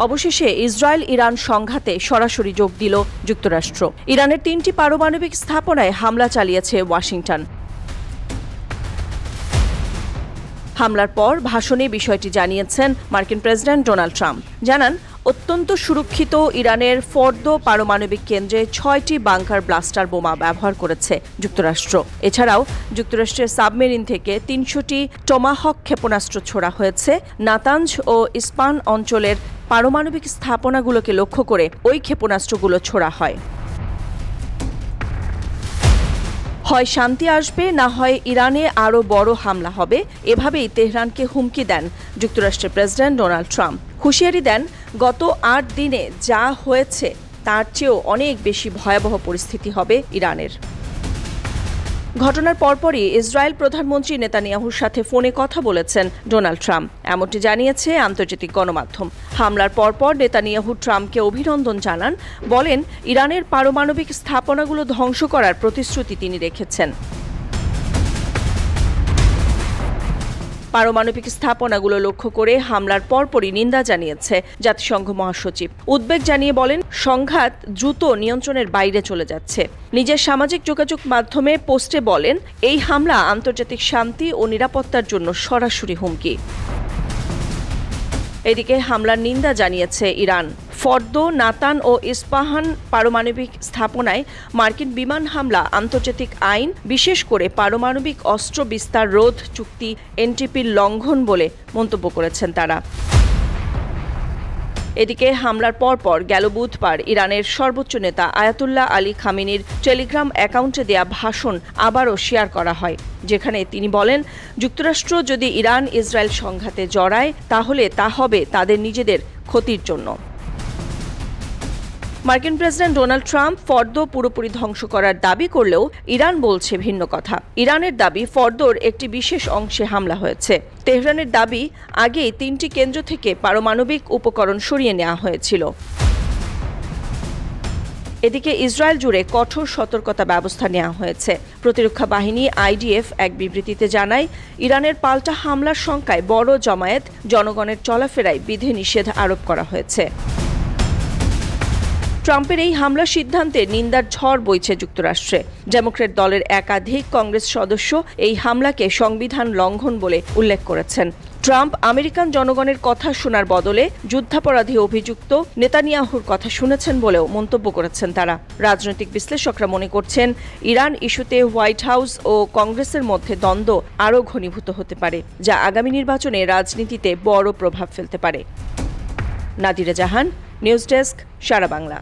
অবশেষে Israel Iran সংঘাতে সরাসরি যোগ দিল যুক্তরাষ্ট্র। ইরানের 3টি পারমাণবিক স্থাপনায় হামলা চালিয়েছে ওয়াশিংটন। হামলার পর ভাষণে বিষয়টি জানিয়েছেন মার্কিন প্রেসিডেন্ট ডোনাল্ড ট্রাম্প। জানান, অত্যন্ত সুরক্ষিত ইরানের ফর্দো পারমাণবিক কেন্দ্রে 6টি বাংকার ব্লাস্টার বোমা ব্যবহার করেছে যুক্তরাষ্ট্র। এছাড়াও যুক্তরাষ্ট্রের সাবমেরিন থেকে 300টি টমাহক ক্ষেপণাস্ত্র ছোড়া হয়েছে। নাতাঞ্জ ও ইস্পান অঞ্চলের পারমাণবিক স্থাপনাগুলোকে লক্ষ্য করে ওই ক্ষেপণাস্ত্রগুলো ছোড়া হয়। হয় শান্তি আসবে, না হয় ইরানে আরও বড় হামলা হবে, এভাবেই তেহরানকে হুমকি দেন যুক্তরাষ্ট্রের প্রেসিডেন্ট ডোনাল্ড ট্রাম্প। হুঁশিয়ারি দেন, গত 8 দিনে যা হয়েছে তার চেয়েও অনেক বেশি ভয়াবহ পরিস্থিতি হবে ইরানের। ঘটনার পরপরই ইসরায়েল প্রধানমন্ত্রী নেতানিয়াহুর সাথে ফোনে কথা বলেছেন ডোনাল্ড ট্রাম্প, এমনটি জানিয়েছে আন্তর্জাতিক গণমাধ্যম। হামলার পরপর নেতানিয়াহু ট্রাম্পকে অভিনন্দন জানান, বলেন ইরানের পারমাণবিক স্থাপনাগুলো ধ্বংস করার প্রতিশ্রুতি তিনি রেখেছেন। পারমাণবিক স্থাপনাগুলো লক্ষ্য করে হামলার পরপরই নিন্দা জানিয়েছে জাতিসংঘ মহাসচিব। উদ্বেগ জানিয়ে বলেন, সংঘাত দ্রুত নিয়ন্ত্রণের বাইরে চলে যাচ্ছে। নিজের সামাজিক যোগাযোগ মাধ্যমে পোস্টে বলেন, এই হামলা আন্তর্জাতিক শান্তি ও নিরাপত্তার জন্য সরাসরি হুমকি। এদিকে হামলার নিন্দা জানিয়েছে ইরান। ফর্দো, নাতান ও ইস্পাহান পারমাণবিক স্থাপনায় মার্কিন বিমান হামলা আন্তর্জাতিক আইন, বিশেষ করে পারমাণবিক অস্ত্র বিস্তার রোধ চুক্তি এনটিপির লঙ্ঘন বলে মন্তব্য করেছেন তারা। এদিকে হামলার পরপর গেল বুধবার ইরানের সর্বোচ্চ নেতা আয়াতুল্লাহ আলী খামেনির টেলিগ্রাম অ্যাকাউন্টে দেয়া ভাষণ আবারও শেয়ার করা হয়, যেখানে তিনি বলেন, যুক্তরাষ্ট্র যদি ইরান ইসরায়েল সংঘাতে জড়ায় তাহলে তা হবে তাদের নিজেদের ক্ষতির জন্য। মার্কিন প্রেসিডেন্ট ডোনাল্ড ট্রাম্প ফর্দো পুরোপুরি ধ্বংস করার দাবি করলেও ইরান বলছে ভিন্ন কথা। ইরানের দাবি, ফর্দোর একটি বিশেষ অংশে হামলা হয়েছে। তেহরানের দাবি, আগেই 3টি কেন্দ্র থেকে পারমাণবিক উপকরণ সরিয়ে নেওয়া হয়েছিল। এদিকে ইসরায়েল জুড়ে কঠোর সতর্কতা ব্যবস্থা নেওয়া হয়েছে। প্রতিরক্ষা বাহিনী আইডিএফ এক বিবৃতিতে জানায়, ইরানের পাল্টা হামলার শঙ্কায় বড় জমায়েত জনগণের চলাফেরায় বিধিনিষেধ আরোপ করা হয়েছে। ট্রাম্পের এই হামলার সিদ্ধান্তে নিন্দার ঝড় বইছে যুক্তরাষ্ট্রে। ডেমোক্র্যাট দলের একাধিক কংগ্রেস সদস্য এই হামলাকে সংবিধান লঙ্ঘন বলে উল্লেখ করেছেন। ট্রাম্প আমেরিকান জনগণের কথা শোনার বদলে যুদ্ধাপরাধী অভিযুক্ত নেতানিয়াহুর কথা শুনেছেন বলেও মন্তব্য করেছেন তারা। রাজনৈতিক বিশ্লেষকরা মনে করছেন, ইরান ইস্যুতে হোয়াইট হাউস ও কংগ্রেসের মধ্যে দ্বন্দ্ব আরও ঘনীভূত হতে পারে, যা আগামী নির্বাচনে রাজনীতিতে বড় প্রভাব ফেলতে পারে। নাদিরা জাহান, নিউজ ডেস্ক, সারা বাংলা।